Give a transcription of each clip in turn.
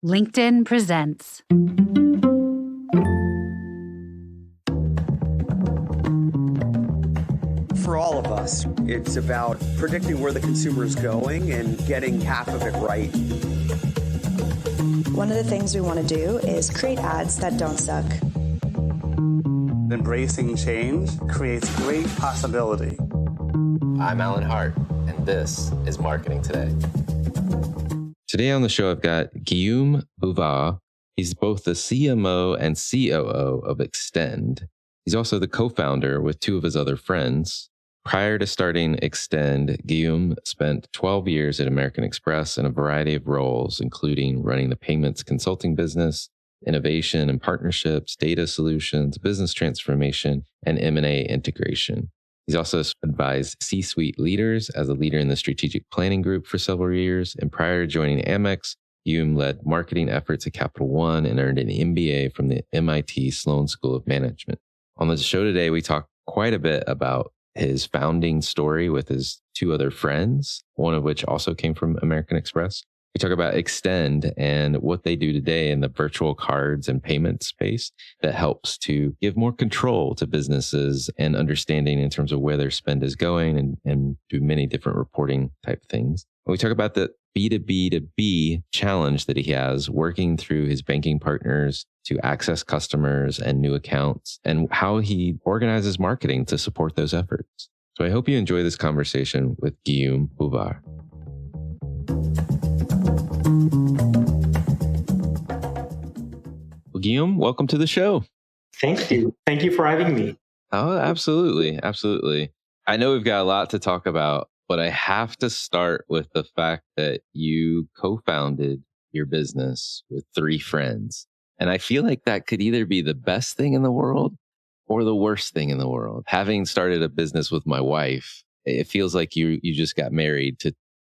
LinkedIn presents. For all of us, it's about predicting where the consumer is going and getting half of it right. One of the things we want to do is create ads that don't suck. Embracing change creates great possibility. I'm Alan Hart, and this is Marketing Today. Today on the show, I've got Guillaume Bouvard. He's both the CMO and COO of Extend. He's also the co-founder with two of his other friends. Prior to starting Extend, Guillaume spent 12 years at American Express in a variety of roles, including running the payments consulting business, innovation and partnerships, data solutions, business transformation, and M&A integration. He's also advised C-suite leaders as a leader in the strategic planning group for several years. And prior to joining Amex, Guillaume led marketing efforts at Capital One and earned an MBA from the MIT Sloan School of Management. On the show today, we talk quite a bit about his founding story with his two other friends, one of which also came from American Express. We talk about Extend and what they do today in the virtual cards and payment space that helps to give more control to businesses and understanding in terms of where their spend is going and do many different reporting type things. And we talk about the B2B2B challenge that he has working through his banking partners to access customers and new accounts and how he organizes marketing to support those efforts. So I hope you enjoy this conversation with Guillaume Bouvard. Well, Guillaume, welcome to the show. Thank you. Thank you for having me. Oh, absolutely. Absolutely. I know we've got a lot to talk about, but I have to start with the fact that you co-founded your business with three friends. And I feel like that could either be the best thing in the world or the worst thing in the world. Having started a business with my wife, it feels like you just got married to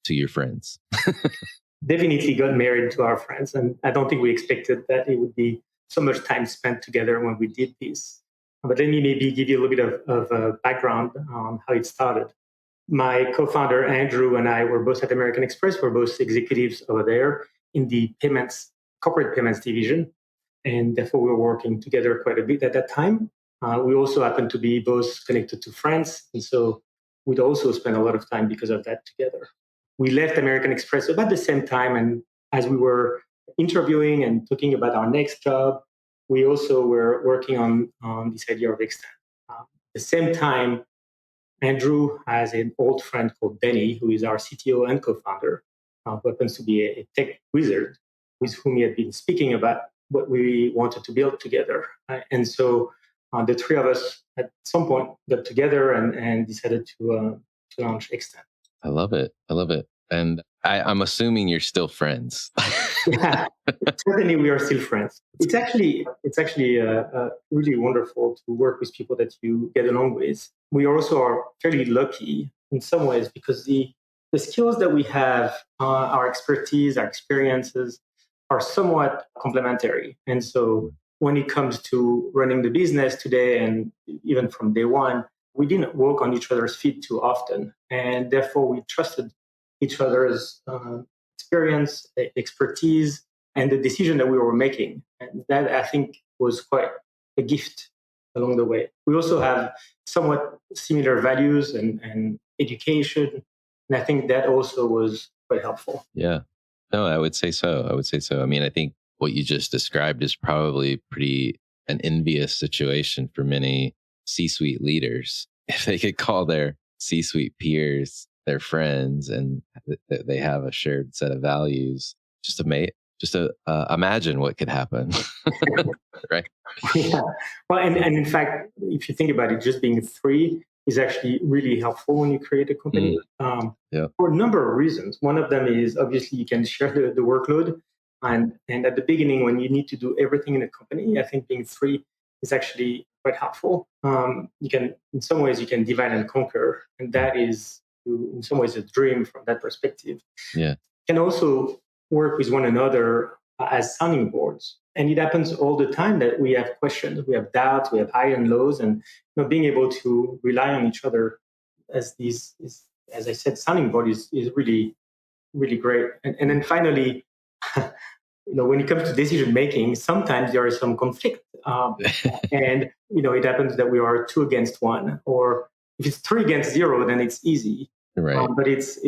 your friends. Definitely got married to our friends. And I don't think we expected that it would be so much time spent together when we did this. But let me maybe give you a little bit of a background on how it started. My co-founder, Andrew, and I were both at American Express. We're both executives over there in the corporate payments division. And therefore, we were working together quite a bit at that time. We also happened to be both connected to France. And so we'd also spend a lot of time because of that together. We left American Express about the same time. And as we were interviewing and talking about our next job, we also were working on this idea of Extend. At the same time, Andrew has an old friend called Benny, who is our CTO and co-founder, who happens to be a tech wizard, with whom he had been speaking about what we wanted to build together. And so the three of us at some point got together and decided to launch Extend. I love it. And I'm assuming you're still friends. Yeah, certainly we are still friends. It's actually really wonderful to work with people that you get along with. We also are fairly lucky in some ways because the skills that we have, our expertise, our experiences are somewhat complementary. And so when it comes to running the business today and even from day one, we didn't work on each other's feet too often. And therefore, we trusted each other's experience, expertise, and the decision that we were making. And that, I think, was quite a gift along the way. We also have somewhat similar values and education. And I think that also was quite helpful. Yeah. No, I would say so. I mean, I think what you just described is probably an envious situation for many C-suite leaders. If they could call their C-suite peers their friends and they have a shared set of values, just imagine what could happen. Right? Yeah. Well, and in fact, if you think about it, just being three is actually really helpful when you create a company for a number of reasons. One of them is obviously you can share the workload. And at the beginning, when you need to do everything in a company, I think being three is actually quite helpful. In some ways, you can divide and conquer. And that is, in some ways, a dream from that perspective. Yeah. You can also work with one another as sounding boards. And it happens all the time that we have questions, we have doubts, we have high and lows, and being able to rely on each other as as I said, sounding board is really, really great. And then finally, when it comes to decision making, sometimes there is some conflict, and it happens that we are 2 against 1, or if it's 3 against 0, then it's easy. Right. But it's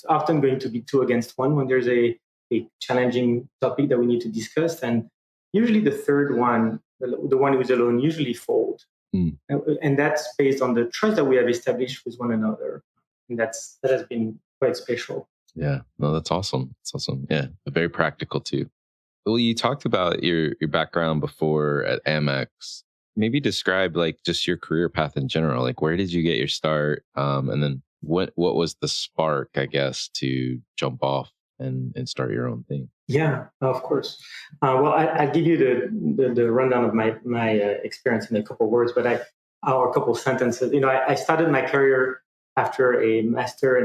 often going to be 2 against 1 when there's a challenging topic that we need to discuss, and usually the third one, the one who's alone, usually fold, and that's based on the trust that we have established with one another, and that has been quite special. Yeah, no, that's awesome. It's awesome. Yeah, very practical too. Well, you talked about your background before at Amex. Maybe describe like just your career path in general. Like, where did you get your start? And then what was the spark, I guess, to jump off and start your own thing? Yeah, of course. Well, I'll give you the rundown of my experience in a couple of words, or a couple of sentences. I started my career after a master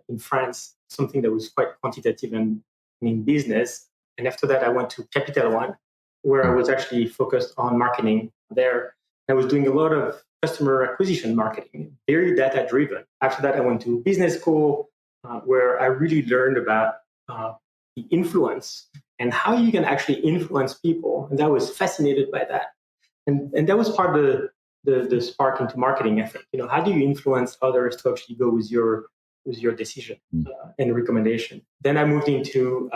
in France, something that was quite quantitative and in business. And after that, I went to Capital One, where I was actually focused on marketing there. I was doing a lot of customer acquisition marketing, very data driven. After that, I went to business school, where I really learned about the influence and how you can actually influence people. And I was fascinated by that. And that was part of the spark into marketing, I think. How do you influence others to actually go with your decision and recommendation? Then I moved into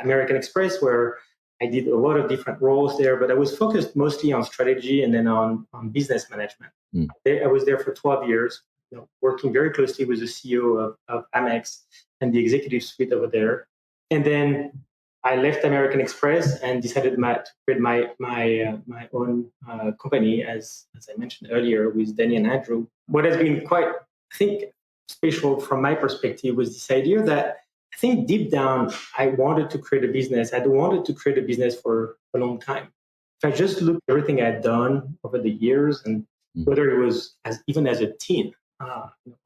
American Express, where I did a lot of different roles there, but I was focused mostly on strategy and then on business management. I was there for 12 years, working very closely with the CEO of Amex and the executive suite over there. And then I left American Express and decided to create my own company, as I mentioned earlier, with Danny and Andrew. What has been quite, I think, special from my perspective was this idea that I think deep down, I wanted to create a business. I wanted to create a business for a long time. If I just looked at everything I had done over the years, and whether it was even as a teen,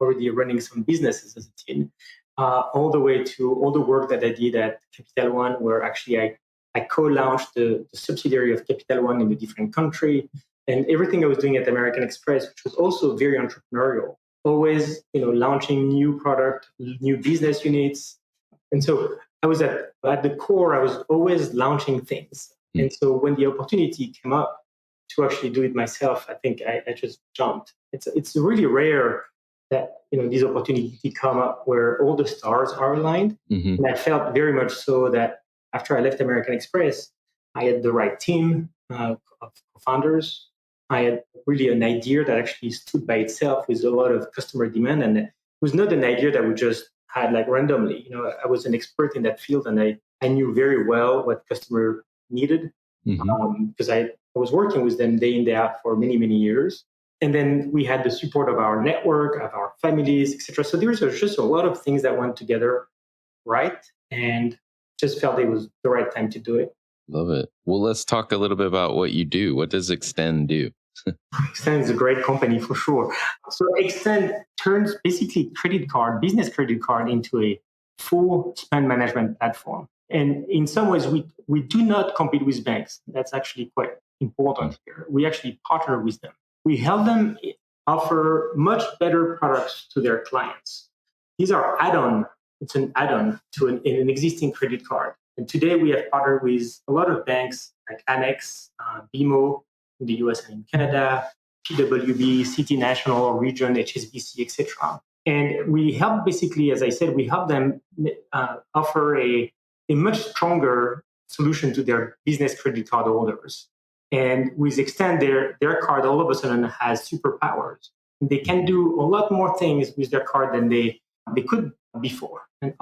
already running some businesses as a teen, all the way to all the work that I did at Capital One, where actually I co-launched the subsidiary of Capital One in a different country, and everything I was doing at American Express, which was also very entrepreneurial, always launching new product, new business units. And so I was at the core, I was always launching things. And so when the opportunity came up to actually do it myself, I think I just jumped. It's really rare that these opportunities come up where all the stars are aligned. And I felt very much so that after I left American Express, I had the right team of founders. I had really an idea that actually stood by itself with a lot of customer demand, and it was not an idea that we just had like randomly. I was an expert in that field, and I knew very well what customer needed because I was working with them day in, day out for many, many years. And then we had the support of our network, of our families, etc. So there was just a lot of things that went together right, and just felt it was the right time to do it. Love it. Well, let's talk a little bit about what you do. What does Extend do? Extend is a great company for sure. So Extend turns basically business credit card into a full spend management platform. And in some ways, we do not compete with banks. That's actually quite important here. We actually partner with them. We help them offer much better products to their clients. These are add-on. It's an add-on to an existing credit card. And today we have partnered with a lot of banks like Amex, BMO in the US and in Canada, PWB, City National, Region, HSBC, etc. And we help basically, as I said, we help them offer a much stronger solution to their business credit card holders. And with Extend, their card all of a sudden has superpowers. They can do a lot more things with their card than they could before. And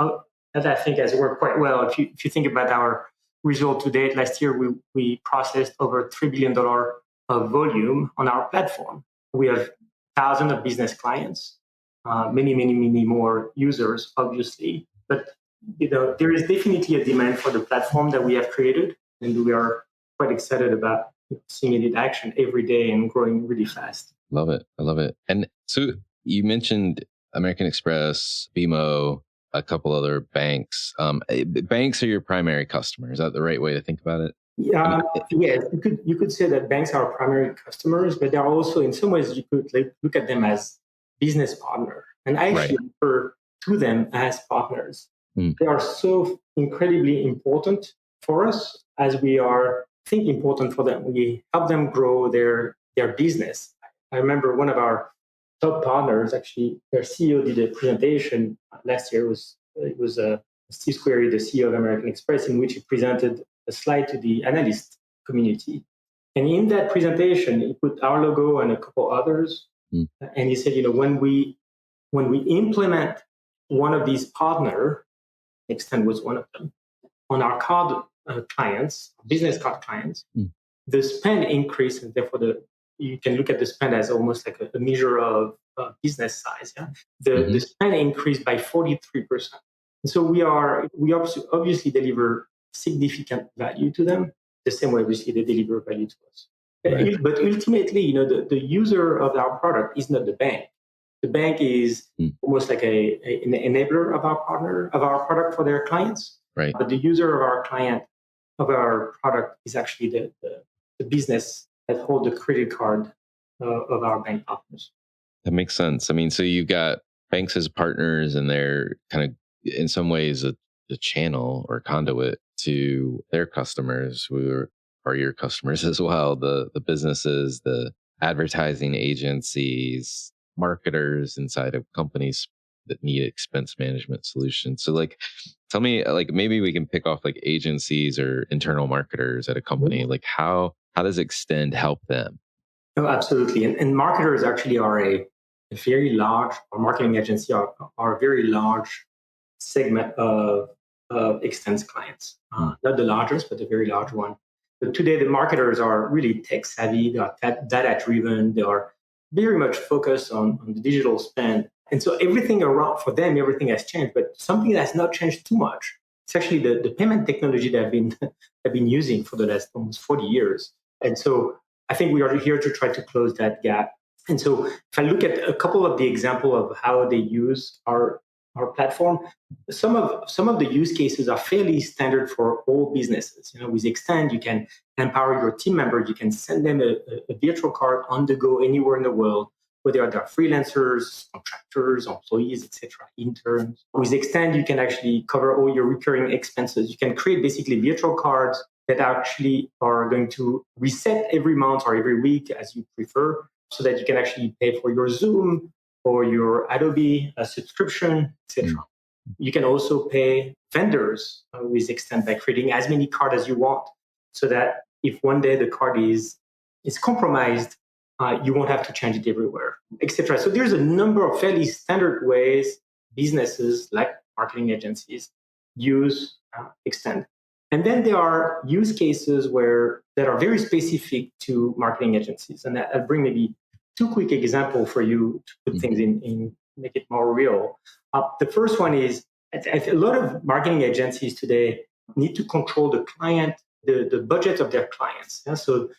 that I think has worked quite well. If you think about our result to date, last year we processed over $3 billion of volume on our platform. We have thousands of business clients, many, many, many more users, obviously. But there is definitely a demand for the platform that we have created, and we are quite excited about seeing it in action every day and growing really fast. Love it. I love it. And so you mentioned American Express, BMO, a couple other banks. Banks are your primary customer. Is that the right way to think about it? Yeah, yes. You could say that banks are our primary customers, but they are also, in some ways, you could look at them as business partner. And I actually refer to them as partners. They are so incredibly important for us, as we are, I think, important for them, we help them grow their business. I remember one of our top partners, actually, their CEO did a presentation last year. It was Steve Squarey, the CEO of American Express, in which he presented a slide to the analyst community. And in that presentation, he put our logo and a couple others. And he said, when we implement one of these partner, Extend was one of them, on our card clients, business card clients, the spend increase, and therefore you can look at the spend as almost like a measure of business size. Yeah, the spend increased by 43%. And so we obviously deliver significant value to them, the same way obviously they deliver value to us. Right. But ultimately, the user of our product is not the bank. The bank is almost like an enabler of our product for their clients. Right. But the user of our product is actually the business that hold the credit card of our bank partners. That makes sense. I mean, so you've got banks as partners, and they're kind of in some ways a channel or conduit to their customers, who are your customers as well, the businesses, the advertising agencies, marketers inside of companies that need expense management solutions. So tell me, maybe we can pick off agencies or internal marketers at a company. How does Extend help them? Oh, absolutely. And marketers actually are a very large, or marketing agency are a very large segment of Extend's clients. Not the largest, but a very large one. But today, the marketers are really tech savvy. They are data driven. They are very much focused on the digital spend. And so everything around for them, everything has changed. But something that's not changed too much, it's actually the payment technology that they've been using for the last almost 40 years. And so I think we are here to try to close that gap. And so if I look at a couple of the example of how they use our platform, some of the use cases are fairly standard for all businesses. With Extend, you can empower your team members. You can send them a virtual card on the go anywhere in the world, whether they're freelancers, contractors, employees, etc., interns. With Extend, you can actually cover all your recurring expenses. You can create basically virtual cards that actually are going to reset every month or every week as you prefer, so that you can actually pay for your Zoom or your Adobe subscription, etc. You can also pay vendors with Extend by creating as many cards as you want, so that if one day the card is compromised, you won't have to change it everywhere, etc. So there's a number of fairly standard ways businesses like marketing agencies use Extend. And then there are use cases that are very specific to marketing agencies. And I'll bring maybe two quick examples for you to put things in, make it more real. The first one is a lot of marketing agencies today need to control the client, the budget of their clients. Yeah? So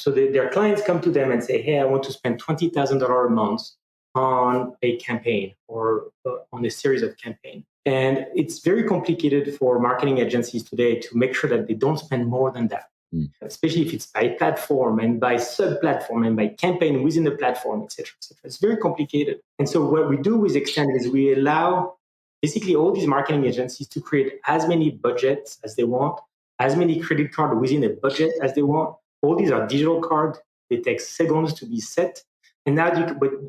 their clients come to them and say, hey, I want to spend $20,000 a month on a campaign or on a series of campaigns. And it's very complicated for marketing agencies today to make sure that they don't spend more than that, especially if it's by platform and by sub-platform and by campaign within the platform, et cetera, et cetera. It's very complicated. And so what we do with Extend is we allow basically all these marketing agencies to create as many budgets as they want, as many credit cards within a budget as they want. All these are digital cards. They take seconds to be set. And now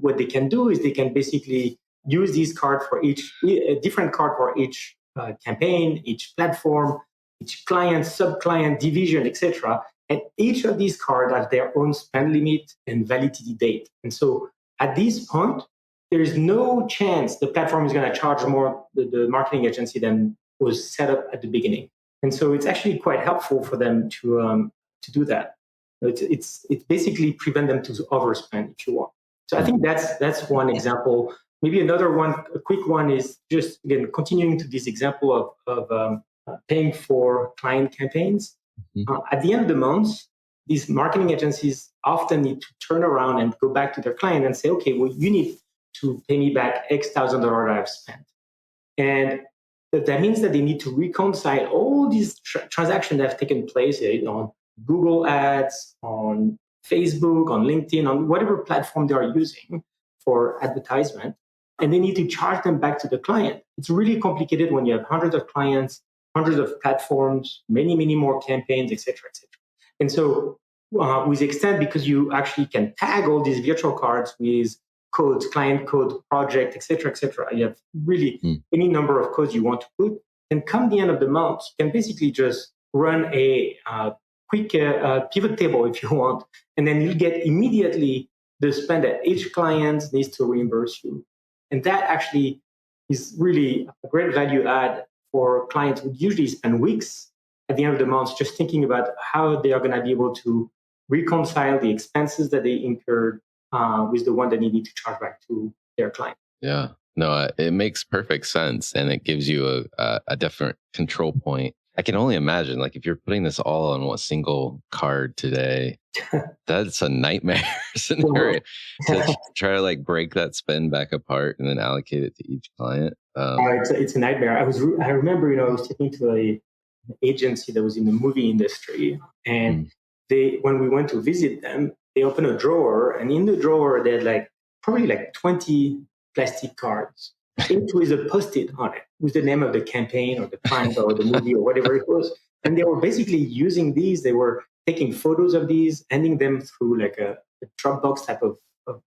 what they can do is they can basically use these cards for a different card for each campaign, each platform, each client, sub-client, division, etc. And each of these cards have their own spend limit and validity date. And so at this point, there is no chance the platform is going to charge more the marketing agency than was set up at the beginning. And so it's actually quite helpful for them to do that. It's basically prevent them to overspend, if you want. So I think that's one example. Maybe another one, a quick one, is just, again, continuing to this example of paying for client campaigns. At the end of the month, these marketing agencies often need to turn around and go back to their client and say, okay, well, you need to pay me back X $1,000 I've spent. And that means that they need to reconcile all these transactions that have taken place on Google Ads, on Facebook, on LinkedIn, on whatever platform they are using for advertisement. And they need to charge them back to the client. It's really complicated when you have hundreds of clients hundreds of platforms, many, many more campaigns, et cetera, et cetera. And so with Extend, because you actually can tag all these virtual cards with codes, client code, project, et cetera, you have really any number of codes you want to put. And come the end of the month, you can basically just run a quick pivot table if you want, and then you'll get immediately the spend that each client needs to reimburse you. And that actually is really a great value add for clients who usually spend weeks at the end of the month just thinking about how they are going to be able to reconcile the expenses that they incurred with the one that they need to charge back to their client. Yeah, no, it makes perfect sense. And it gives you a different control point. I can only imagine, like, if you're putting this all on one single card today, that's a nightmare scenario to try to like break that spend back apart and then allocate it to each client. It's a nightmare. I remember, I was talking to an agency that was in the movie industry, and when we went to visit them, they opened a drawer, and in the drawer they had probably 20 plastic cards, each with a Post-it on it with the name of the campaign or the client or the movie or whatever it was. And they were basically using these. They were taking photos of these, handing them through a Dropbox type of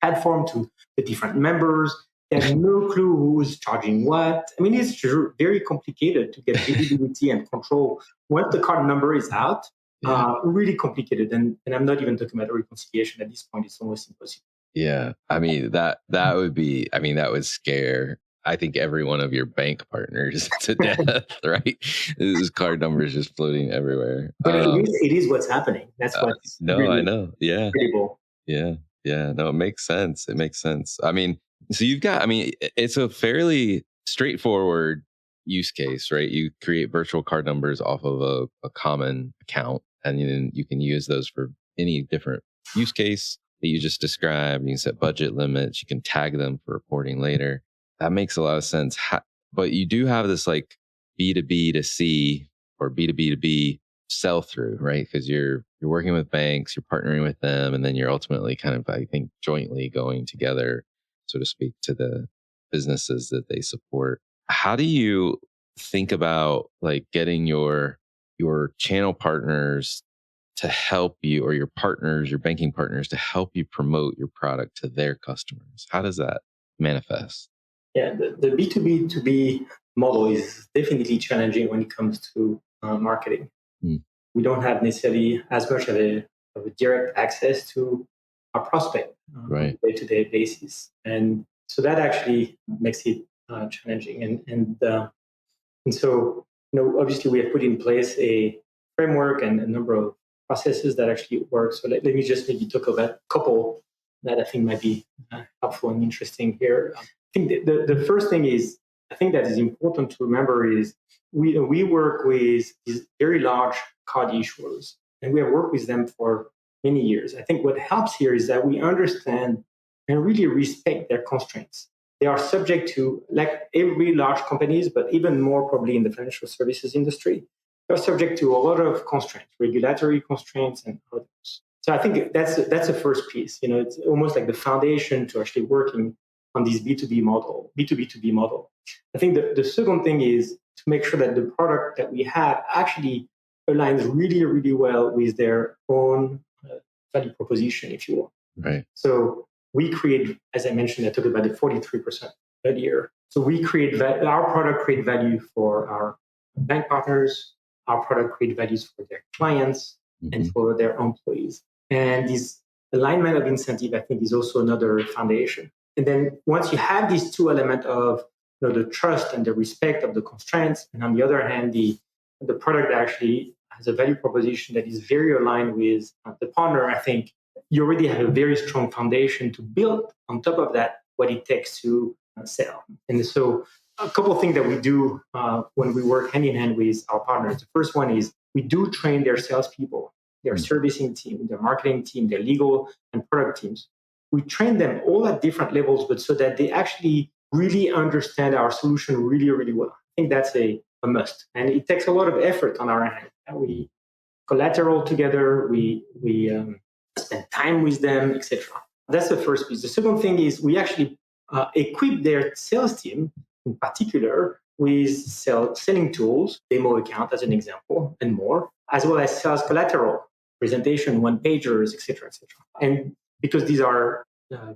platform to the different members. They had no clue who was charging what. I mean, it's very complicated to get visibility and control once the card number is out. Really complicated. And I'm not even talking about reconciliation at this point. It's almost impossible. Yeah. I mean, that would scare, I think, every one of your bank partners to death, right? Those card numbers just floating everywhere. But it is what's happening. That's what's I know. Yeah. Incredible. Yeah. Yeah. No, it makes sense. It makes sense. I mean, so it's a fairly straightforward use case, right? You create virtual card numbers off of a common account, and then you can use those for any different use case that you just described. You can set budget limits. You can tag them for reporting later. That makes a lot of sense. But you do have this like B2B to C or B2B to B sell through, right? Because you're working with banks, you're partnering with them, and then you're ultimately kind of, I think, jointly going together, so to speak, to the businesses that they support. How do you think about like getting your channel partners to help you, or your partners, your banking partners, to help you promote your product to their customers? How does that manifest? Yeah, the B2B to B model is definitely challenging when it comes to marketing. We don't have necessarily as much of a direct access to our prospect on a day-to-day basis. And so that actually makes it challenging. And so, obviously we have put in place a framework and a number of processes that actually work. So let me just maybe talk about a couple that I think might be helpful and interesting here. I think the first thing I think that is important to remember is we work with these very large card issuers, and we have worked with them for many years. I think what helps here is that we understand and really respect their constraints. They are subject to, like every large companies, but even more probably in the financial services industry, they're subject to a lot of constraints, regulatory constraints and others. So I think that's the first piece. It's almost like the foundation to actually working on this B2B to B model. I think the second thing is to make sure that the product that we have actually aligns really, really well with their own value proposition, if you will. Right. So we create, as I mentioned, I talked about the 43% earlier. So we our product create value for our bank partners. Our product create values for their clients and for their employees. And this alignment of incentive, I think, is also another foundation. And then once you have these two elements of the trust and the respect of the constraints, and on the other hand, the product actually has a value proposition that is very aligned with the partner, I think you already have a very strong foundation to build on top of that what it takes to sell. And so a couple of things that we do when we work hand in hand with our partners. The first one is we do train their salespeople, their servicing team, their marketing team, their legal and product teams. We train them all at different levels, but so that they actually really understand our solution really, really well. I think that's a must. And it takes a lot of effort on our end. We collateral together, we spend time with them, etc. That's the first piece. The second thing is we actually equip their sales team in particular with selling tools, demo account as an example, and more, as well as sales collateral, presentation, one-pagers, et cetera, et cetera. And because these are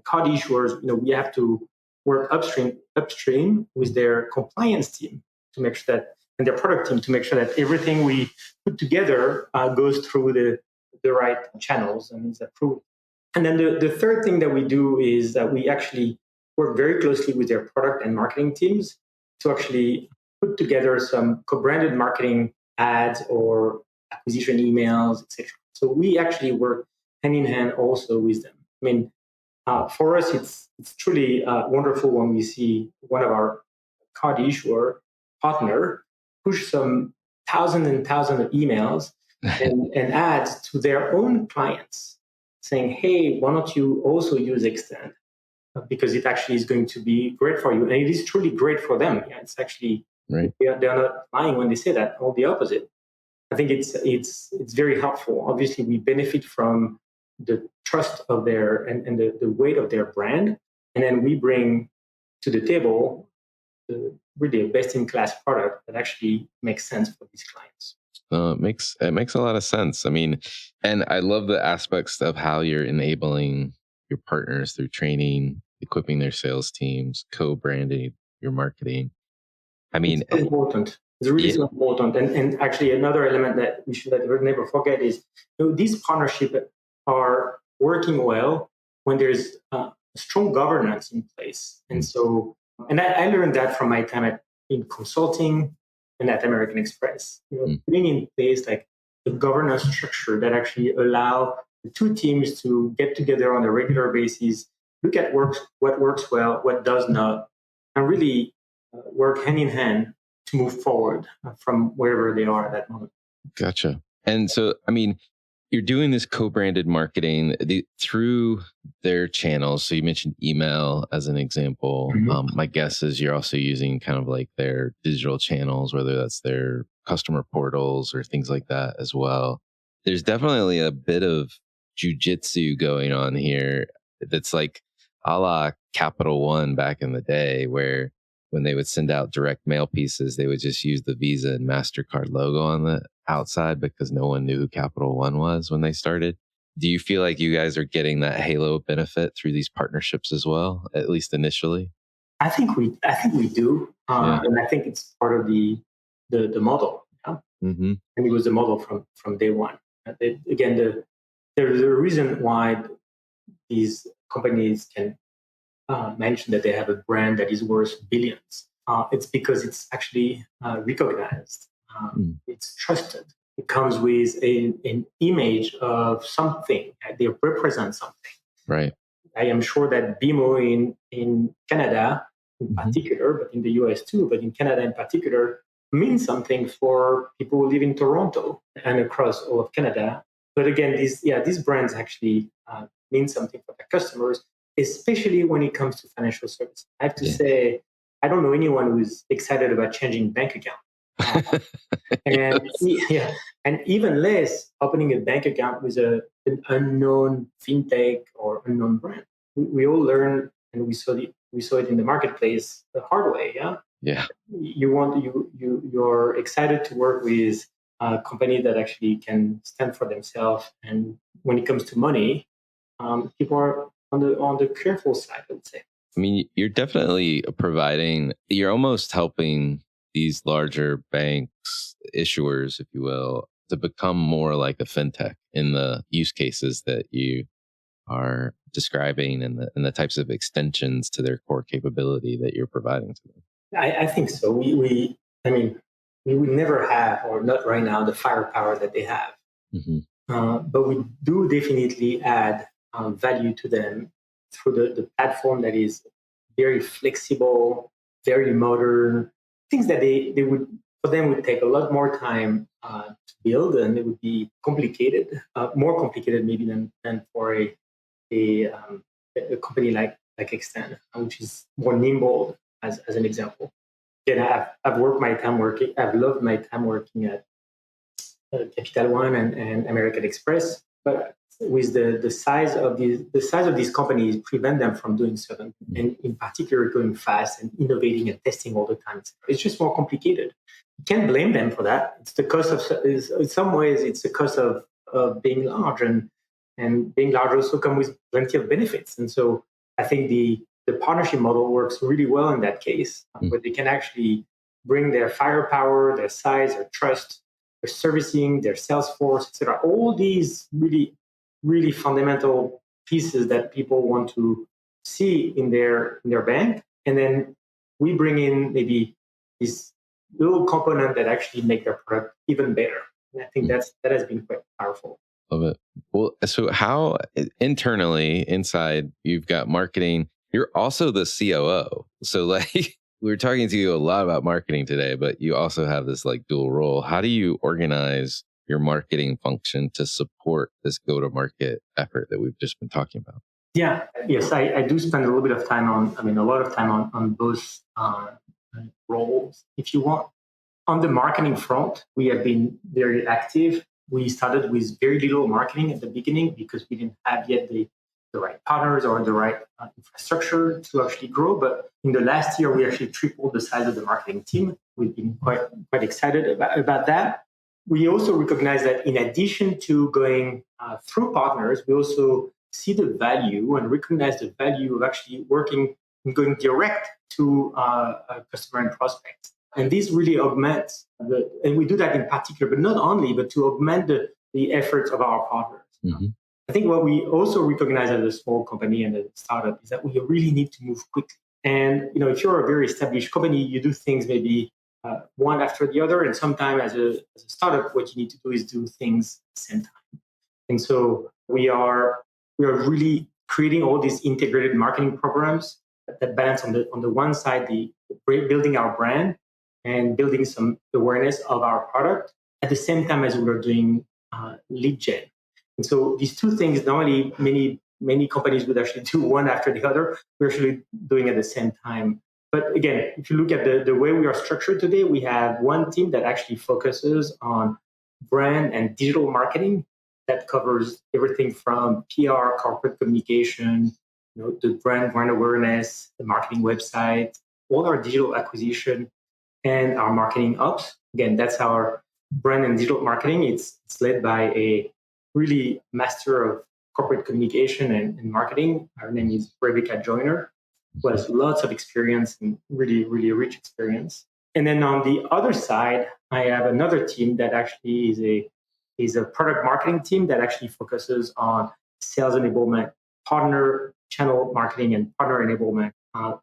card issuers, we have to work upstream with their compliance team to make sure that, and their product team to make sure that everything we put together goes through the right channels and is approved. And then the third thing that we do is that we actually work very closely with their product and marketing teams to actually put together some co-branded marketing ads or acquisition emails, etc. So we actually work hand in hand also with them. I mean, for us, it's truly wonderful when we see one of our card issuer partner push some thousands and thousands of emails and ads to their own clients saying, hey, why don't you also use Extend? Because it actually is going to be great for you. And it is truly great for them. Yeah, it's actually, right. They're not lying when they say that, all the opposite. I think it's very helpful. Obviously, we benefit from the trust of their and the weight of their brand. And then we bring to the table really a best-in-class product that actually makes sense for these clients. It makes a lot of sense. I mean, and I love the aspects of how you're enabling your partners through training, equipping their sales teams, co-branding your marketing. I mean, it's so important. It's really so important. And actually, another element that we should never forget is these partnerships are working well when there's strong governance in place. And so, and I learned that from my time in consulting and at American Express. Putting in place like the governance structure that actually allow the two teams to get together on a regular basis, look at what works well, what does not, and really work hand in hand to move forward from wherever they are at that moment. Gotcha. And so, I mean, you're doing this co-branded marketing through their channels. So you mentioned email as an example. Mm-hmm. My guess is you're also using kind of like their digital channels, whether that's their customer portals or things like that as well. There's definitely a bit of jujitsu going on here that's like a la Capital One back in the day, where when they would send out direct mail pieces, they would just use the Visa and MasterCard logo on the outside because no one knew who Capital One was when they started. Do you feel like you guys are getting that halo benefit through these partnerships as well, at least initially? I think we do, and I think it's part of the model. Yeah? Mm-hmm. And it was the model from day one. There's a reason why these companies can mention that they have a brand that is worth billions. It's because it's actually recognized. It's trusted. It comes with an image of something. They represent something. Right. I am sure that BMO in Canada in particular, but in the US too, but in Canada in particular, means something for people who live in Toronto and across all of Canada. But again, these brands actually mean something for their customers, especially when it comes to financial services. I have to say, I don't know anyone who's excited about changing bank account. And even less opening a bank account with an unknown fintech or unknown brand. We all learn, and we saw it in the marketplace the hard way. Yeah. You're excited to work with a company that actually can stand for themselves. And when it comes to money, people are on the careful side, I would say. I mean, you're definitely you're almost helping these larger banks, issuers, if you will, to become more like a fintech in the use cases that you are describing and the types of extensions to their core capability that you're providing to them. I think so. We would never have, or not right now, the firepower that they have. But we do definitely add value to them through the platform that is very flexible, very modern, things that they would take a lot more time to build, and it would be complicated, more complicated maybe than for a company like Extend, which is more nimble, as an example. Again, I've loved my time working at Capital One and American Express, but with the size of these companies prevent them from doing certain, and in particular going fast and innovating and testing all the time. It's just more complicated. You can't blame them for that. It's the cost of, in some ways, it's the cost of being large, and being large also comes with plenty of benefits. And so I think the partnership model works really well in that case, where they can actually bring their firepower, their size, their trust, their servicing, their sales force, etc. All these really, really fundamental pieces that people want to see in their bank, and then we bring in maybe this little component that actually make their product even better. And I think that has been quite powerful. Love it. Well, so how internally inside you've got marketing, you're also the COO. So like we're talking to you a lot about marketing today, but you also have this like dual role. How do you organize your marketing function to support this go-to-market effort that we've just been talking about? Yeah, yes, I do spend a little bit of time a lot of time on both roles, if you want. On the marketing front, we have been very active. We started with very little marketing at the beginning because we didn't have yet the right partners or the right infrastructure to actually grow. But in the last year, we actually tripled the size of the marketing team. We've been quite excited about that. We also recognize that in addition to going through partners, we also see the value and recognize the value of actually working and going direct to a customer and prospects. And this really augments, and we do that in particular, but not only, but to augment the efforts of our partners. Mm-hmm. I think what we also recognize as a small company and a startup is that we really need to move quickly. And if you're a very established company, you do things maybe one after the other. And sometimes as a startup, what you need to do is do things at the same time. And so we are really creating all these integrated marketing programs that balance on the one side, the building our brand and building some awareness of our product at the same time as we were doing lead gen. And so these two things, normally many companies would actually do one after the other. We're actually doing at the same time. But again, if you look at the way we are structured today, we have one team that actually focuses on brand and digital marketing that covers everything from PR, corporate communication, the brand awareness, the marketing website, all our digital acquisition, and our marketing ops. Again, that's our brand and digital marketing. It's led by a really master of corporate communication and marketing. Her name is Rebecca Joyner, who has lots of experience and really, really rich experience. And then on the other side, I have another team that actually is a product marketing team that actually focuses on sales enablement, partner channel marketing and partner enablement,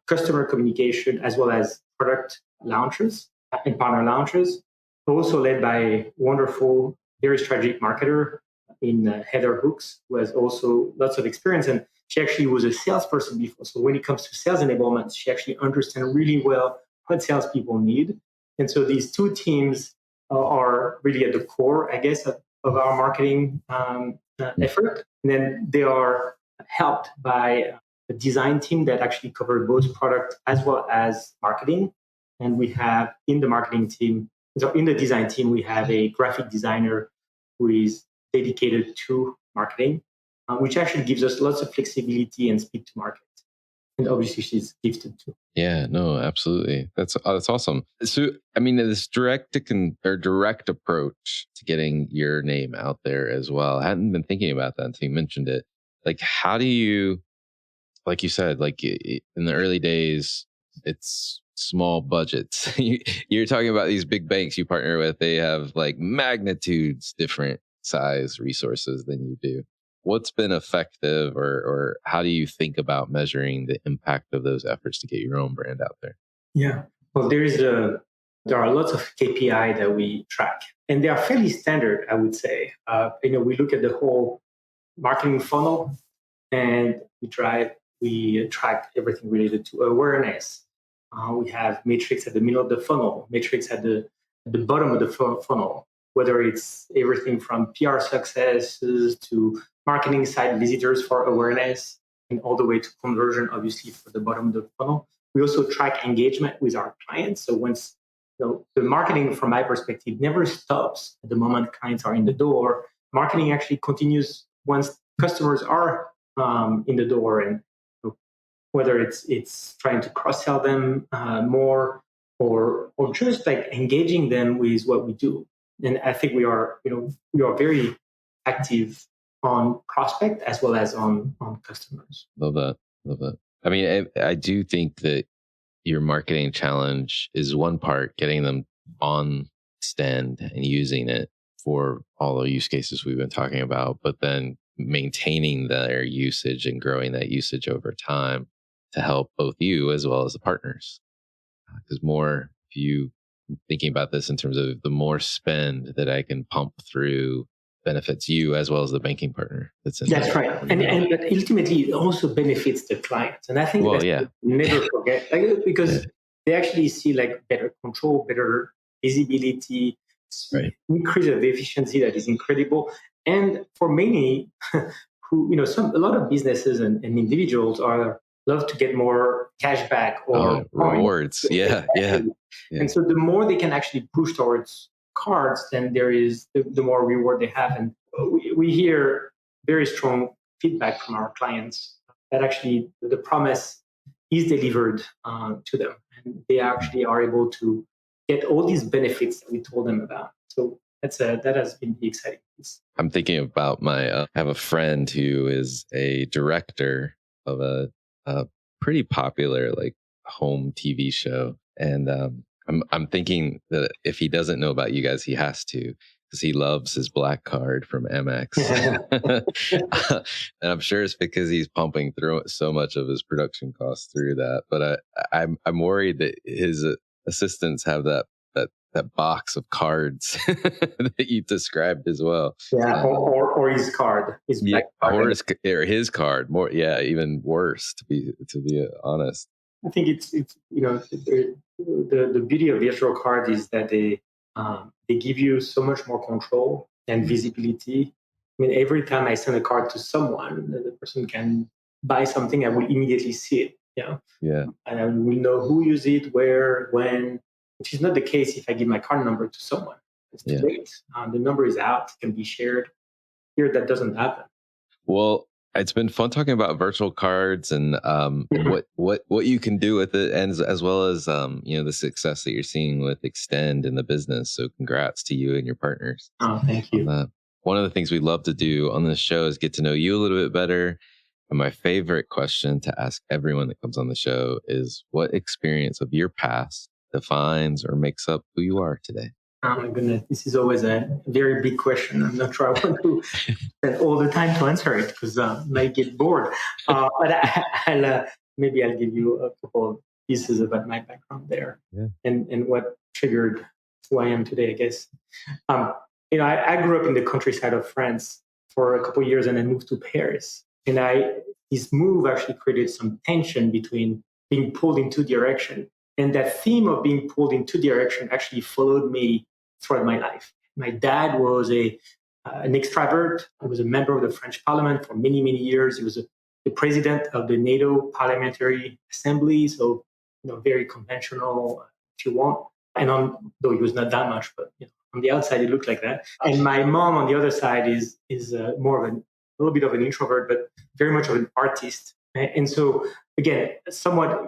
customer communication, as well as product launches and partner launches. Also led by a wonderful, very strategic marketer in Heather Hooks, who has also lots of experience. And she actually was a salesperson before. So when it comes to sales enablement, she actually understands really well what salespeople need. And so these two teams are really at the core, I guess, of our marketing effort. And then they are helped by a design team that actually covers both product as well as marketing. And we have in the marketing team, so in the design team, we have a graphic designer who is dedicated to marketing, which actually gives us lots of flexibility and speed to market. And obviously, she's gifted too. Yeah, no, absolutely. That's awesome. So, I mean, this direct approach to getting your name out there as well. I hadn't been thinking about that until you mentioned it. Like, how do you, like you said, like in the early days, it's small budgets. You're talking about these big banks you partner with. They have like magnitudes different size resources than you do. What's been effective, or how do you think about measuring the impact of those efforts to get your own brand out there? Yeah, well, there are lots of KPI that we track, and they are fairly standard, I would say. We look at the whole marketing funnel, and we track everything related to awareness. We have metrics at the middle of the funnel, metrics at the bottom of the funnel, whether it's everything from PR successes to marketing site visitors for awareness, and all the way to conversion, obviously, for the bottom of the funnel. We also track engagement with our clients. So once the marketing, from my perspective, never stops at the moment clients are in the door. Marketing actually continues once customers are in the door, and whether it's trying to cross-sell them more, or just like engaging them with what we do. And I think we are very active on prospect as well as on customers. Love that. Love that. I mean, I do think that your marketing challenge is one part, getting them on Extend and using it for all the use cases we've been talking about, but then maintaining their usage and growing that usage over time to help both you as well as the partners. Because if you thinking about this in terms of the more spend that I can pump through benefits you as well as the banking partner. That's right. And but ultimately it also benefits the clients. And I think never forget, because they actually see like better control, better visibility, increase of efficiency that is incredible. And for many who, a lot of businesses and individuals love to get more cash back or rewards. Yeah. And so the more they can actually push towards cards, then the more reward they have. And we hear very strong feedback from our clients that actually the promise is delivered to them, and they actually are able to get all these benefits that we told them about. So that has been the exciting piece. I'm thinking about I have a friend who is a director of a pretty popular like home TV show, and I'm thinking that if he doesn't know about you guys, he has to, because he loves his black card from Amex. And I'm sure it's because he's pumping through so much of his production costs through that. But I'm worried that his assistants have that box of cards that you described as well. Yeah, or his card, his black card, or his card. More, even worse, to be honest. I think it's the beauty of virtual card is that they give you so much more control and visibility. I mean, every time I send a card to someone, the person can buy something, I will immediately see it. And I will know who used it, where, when, which is not the case if I give my card number to someone. It's too late. The number is out, it can be shared. Here, that doesn't happen. Well, it's been fun talking about virtual cards and what you can do with it, and as well as the success that you're seeing with Extend in the business. So congrats to you and your partners. Oh, thank you. One of the things we love to do on this show is get to know you a little bit better. And my favorite question to ask everyone that comes on the show is, what experience of your past defines or makes up who you are today? Oh my goodness, this is always a very big question. I'm not sure I want to spend all the time to answer it, because I might get bored. But maybe I'll give you a couple of pieces about my background there and what triggered who I am today, I guess. I grew up in the countryside of France for a couple of years and then moved to Paris. And this move actually created some tension between being pulled in two directions. And that theme of being pulled in two directions actually followed me throughout my life. My dad was an extrovert. He was a member of the French Parliament for many, many years. He was the president of the NATO Parliamentary Assembly, so very conventional, if you want. And though he was not that much, but on the outside it looked like that. And my mom, on the other side, is more of a little bit of an introvert, but very much of an artist. And so again, somewhat,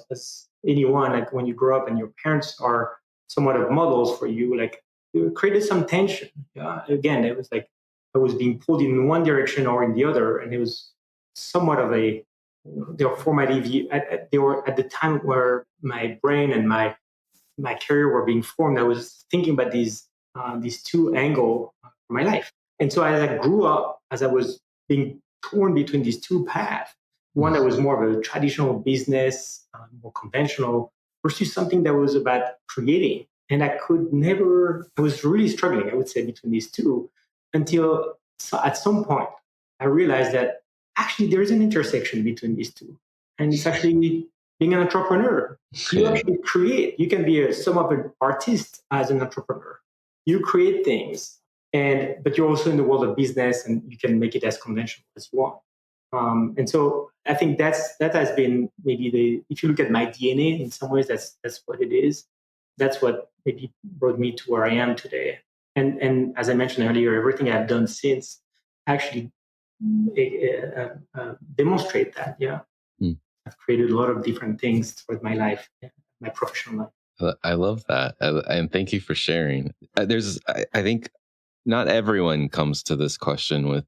as anyone, like when you grow up and your parents are somewhat of models for you, like it created some tension. Again, it was like I was being pulled in one direction or in the other, and it was somewhat of a they were formative. They were at the time where my brain and my career were being formed. I was thinking about these two angles for my life, and so as I grew up, as I was being torn between these two paths. One that was more of a traditional business, more conventional, versus something that was about creating. And I was really struggling, I would say, between these two, until at some point I realized that actually there is an intersection between these two. And it's actually being an entrepreneur. You actually create. You can be somewhat of an artist as an entrepreneur. You create things, but you're also in the world of business, and you can make it as conventional as you want. And so I think that has been maybe if you look at my DNA, in some ways, that's what it is. That's what maybe brought me to where I am today. And as I mentioned earlier, everything I've done since actually demonstrate that. Yeah, Mm. I've created a lot of different things with my life, my professional life. I love that. And thank you for sharing. I think not everyone comes to this question with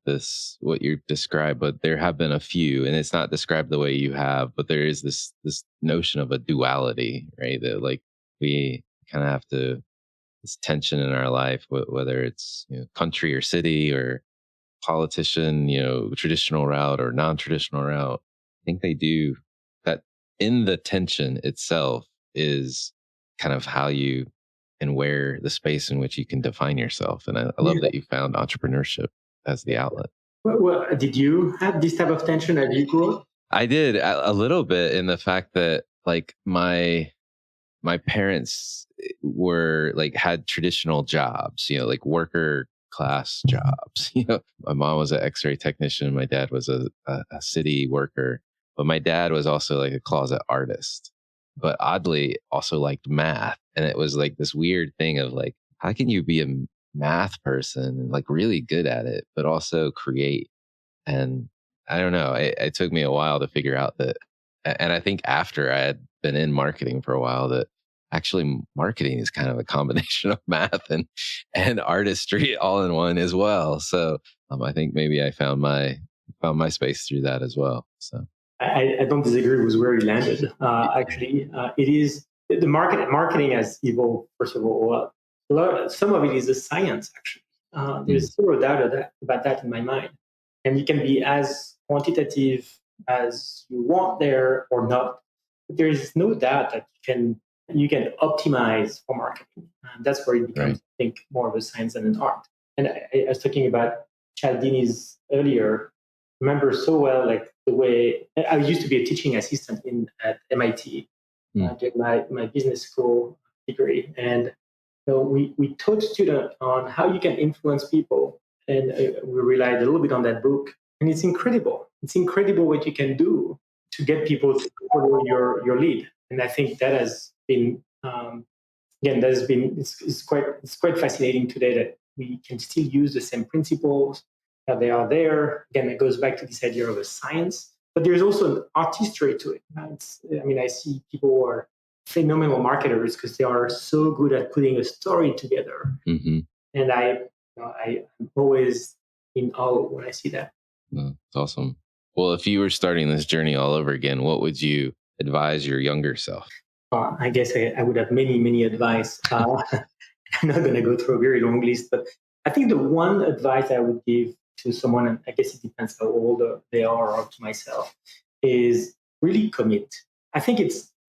what you described, but there have been a few, and it's not described the way you have, but there is this notion of a duality, right? That like we kind of have this tension in our life, whether it's country or city or politician, traditional route or non-traditional route. I think they do that in the tension itself is kind of how you and where the space in which you can define yourself. And I love that you found entrepreneurship as the outlet. Well, did you have this type of tension as you grew up? I did a little bit in the fact that like my parents were like had traditional jobs, like worker class jobs. My mom was an X-ray technician. My dad was a city worker, but my dad was also like a closet artist, but oddly also liked math. And it was like this weird thing of like, how can you be a math person and like really good at it, but also create? And I don't know, it took me a while to figure out that. And I think after I had been in marketing for a while, that actually marketing is kind of a combination of math and artistry all in one as well. So I think maybe I found my space through that as well. So I don't disagree with where you landed. Actually, it is the marketing has evolved. First of all, some of it is a science. Actually, there's zero doubt about that in my mind. And you can be as quantitative as you want there or not. But there is no doubt that you can optimize for marketing. And that's where it becomes, I think, more of a science than an art. And I was talking about Cialdini's earlier. Remember so well, like the way I used to be a teaching assistant at MIT, did my business school degree, and so we taught students on how you can influence people, and we relied a little bit on that book. And it's incredible. It's incredible what you can do to get people to follow your lead. And I think that has been it's quite fascinating today that we can still use the same principles. They are there. Again, it goes back to this idea of a science, but there's also an artistry to it. I see people who are phenomenal marketers because they are so good at putting a story together. Mm-hmm. And I'm always in awe when I see that. That's awesome. Well, if you were starting this journey all over again, what would you advise your younger self? I guess I would have many advice. I'm not going to go through a very long list, but I think the one advice I would give to someone, and I guess it depends how old they are or to myself, is really commit. I think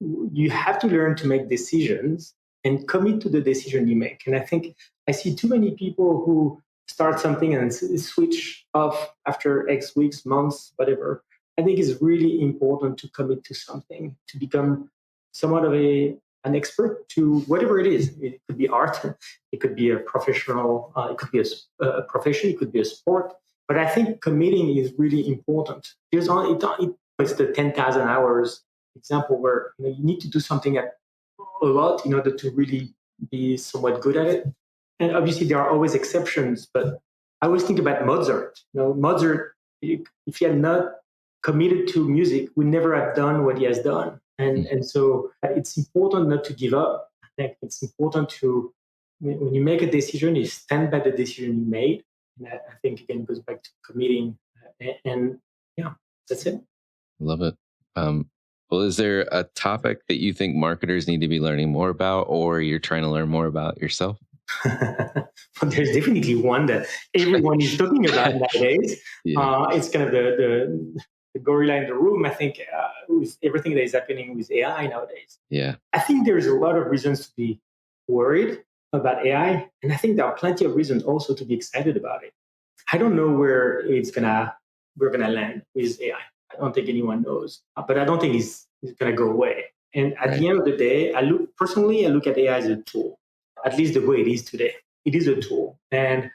you have to learn to make decisions and commit to the decision you make. And I think I see too many people who start something and switch off after X weeks, months, whatever. I think it's really important to commit to something, to become somewhat of an expert to whatever it is. It could be art, it could be a professional, it could be a profession, it could be a sport. But I think committing is really important. It's the 10,000 hours example where you need to do something a lot in order to really be somewhat good at it. And obviously there are always exceptions, but I always think about Mozart. Mozart, if he had not committed to music, would never have done what he has done. And so it's important not to give up. I think it's important to, when you make a decision, you stand by the decision you made. And I think, again, goes back to committing. And yeah, that's it. Love it. Well, is there a topic that you think marketers need to be learning more about, or you're trying to learn more about yourself? Well, there's definitely one that everyone is talking about nowadays. Yeah. It's kind of the gorilla in the room, I think, with everything that is happening with AI nowadays. Yeah. I think there's a lot of reasons to be worried about AI. And I think there are plenty of reasons also to be excited about it. I don't know where we're gonna land with AI. I don't think anyone knows, but I don't think it's gonna go away. And at the end of the day, I look at AI as a tool, at least the way it is today. It is a tool. And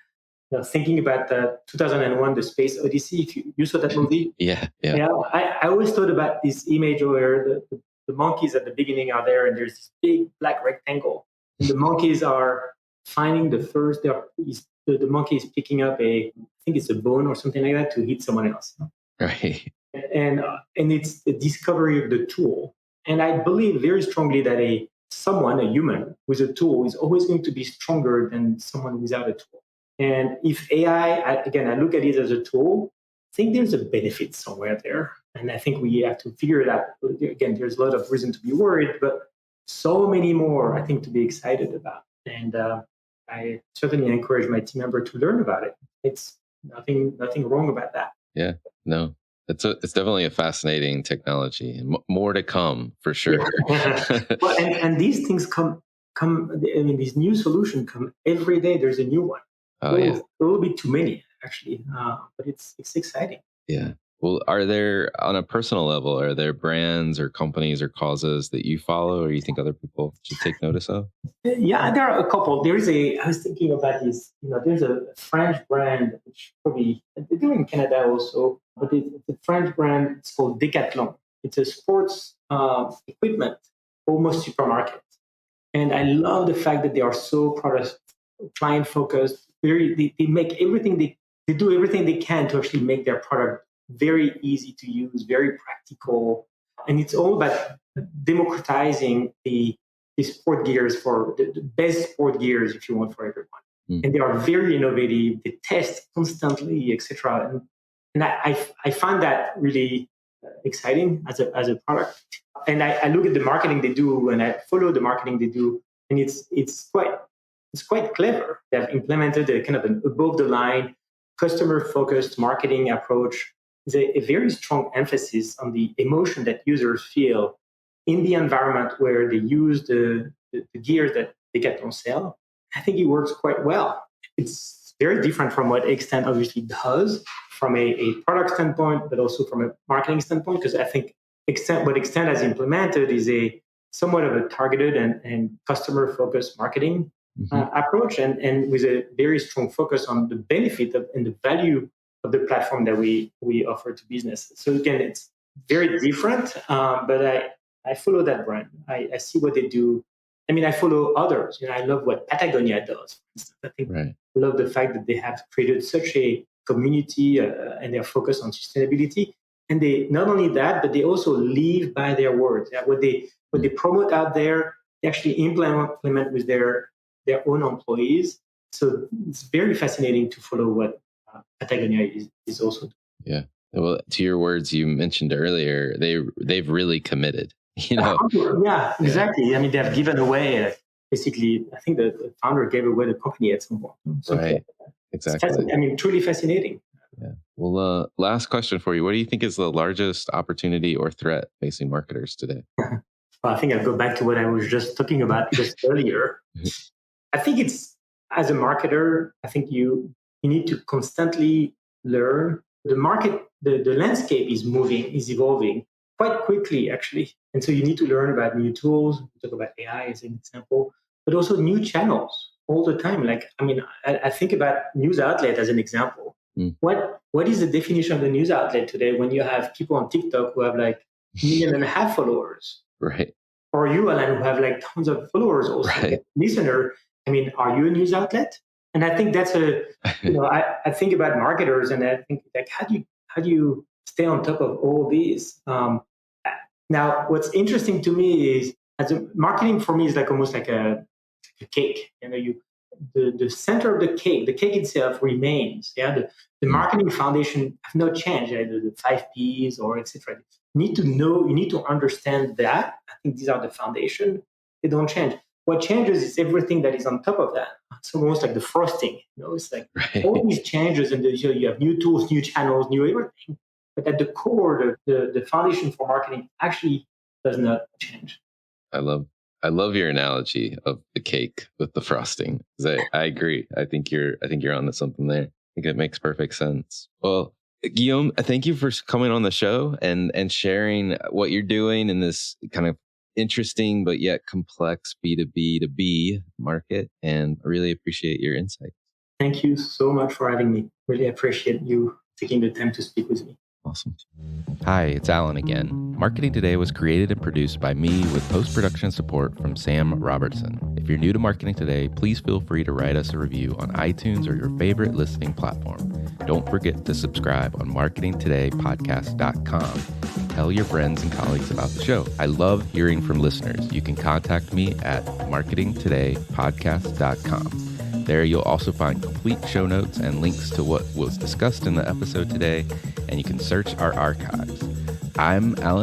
thinking about the 2001, The Space Odyssey, if you saw that movie. Yeah. I always thought about this image where the monkeys at the beginning are there and there's this big black rectangle. And the monkeys are finding he's the monkey is picking up I think it's a bone or something like that to hit someone else. Right. And it's the discovery of the tool. And I believe very strongly that a human with a tool is always going to be stronger than someone without a tool. And if AI, I look at it as a tool, I think there's a benefit somewhere there. And I think we have to figure it out. Again, there's a lot of reason to be worried, but so many more, I think, to be excited about. And I certainly encourage my team member to learn about it. It's nothing wrong about that. Yeah, no, it's definitely a fascinating technology, and more to come for sure. Well, and these things come. I mean, these new solutions come every day. There's a new one. Oh yeah, There will be too many actually, but it's exciting. Yeah. Well, are there, on a personal level, are there brands or companies or causes that you follow or you think other people should take notice of? Yeah, there are a couple. I was thinking about this, there's a French brand, which probably, they do in Canada also, but it's a French brand. It's called Decathlon. It's a sports equipment, almost supermarket. And I love the fact that they are so product client focused. They make everything, they do everything they can to actually make their product very easy to use, very practical. And it's all about democratizing the sport gears for the best sport gears, if you want, for everyone. And they are very innovative. They test constantly, etc. And I find that really exciting as a product. And I look at the marketing they do, and I follow the marketing they do, and it's quite clever. They have implemented a kind of an above the line, customer focused marketing approach. Is a very strong emphasis on the emotion that users feel in the environment where they use the gear that they get on sale. I think it works quite well. It's very different from what Extend obviously does from a product standpoint, but also from a marketing standpoint, because I think what Extend has implemented is a somewhat of a targeted and customer-focused marketing approach, and with a very strong focus on the benefit and the value of the platform that we offer to businesses. So again, it's very different, but I follow that brand. I see what they do. I mean, I follow others. I love what Patagonia does, for instance. I think I love the fact that they have created such a community and they're focused on sustainability. And they not only that, but they also live by their words. What they promote out there, they actually implement with their own employees. So it's very fascinating to follow what Patagonia is also doing. Yeah. Well, to your words you mentioned earlier, they've really committed. Yeah, exactly. Yeah. I mean, they have given away basically. I think the founder gave away the company at some point. So right. Exactly. I mean, truly fascinating. Yeah. Well, last question for you. What do you think is the largest opportunity or threat facing marketers today? Well, I think I'll go back to what I was just talking about just earlier. I think it's, as a marketer, I think you need to constantly learn. The market, the landscape is moving, is evolving quite quickly, actually. And so you need to learn about new tools. We talk about AI as an example, but also new channels all the time. Like, I mean, I think about news outlet as an example. What is the definition of the news outlet today when you have people on TikTok who have like 1.5 million followers? Right. Or you, Alan, who have like tons of followers also. Right. Listener, I mean, are you a news outlet? And I think that's I think about marketers, and I think like, how do you stay on top of all these? Now, what's interesting to me is, as a marketing for me is like almost like a cake. The center of the cake itself remains. Yeah, the marketing foundation have not changed. The 5 Ps or etc. You need to know. You need to understand that. I think these are the foundation. They don't change. What changes is everything that is on top of that. It's almost like the frosting. It's like all these changes, and you have new tools, new channels, new everything. But at the core, the foundation for marketing actually does not change. I love your analogy of the cake with the frosting. I agree. I think you're onto something there. I think it makes perfect sense. Well, Guillaume, thank you for coming on the show and sharing what you're doing in this kind of interesting but yet complex B2B2B market, and I really appreciate your insight. Thank you so much for having me. Really appreciate you taking the time to speak with me. Awesome. Hi, it's Alan again. Marketing Today was created and produced by me with post-production support from Sam Robertson. If you're new to Marketing Today, please feel free to write us a review on iTunes or your favorite listening platform. Don't forget to subscribe on marketingtodaypodcast.com. Tell your friends and colleagues about the show. I love hearing from listeners. You can contact me at marketingtodaypodcast.com. There you'll also find complete show notes and links to what was discussed in the episode today, and you can search our archives. I'm Alan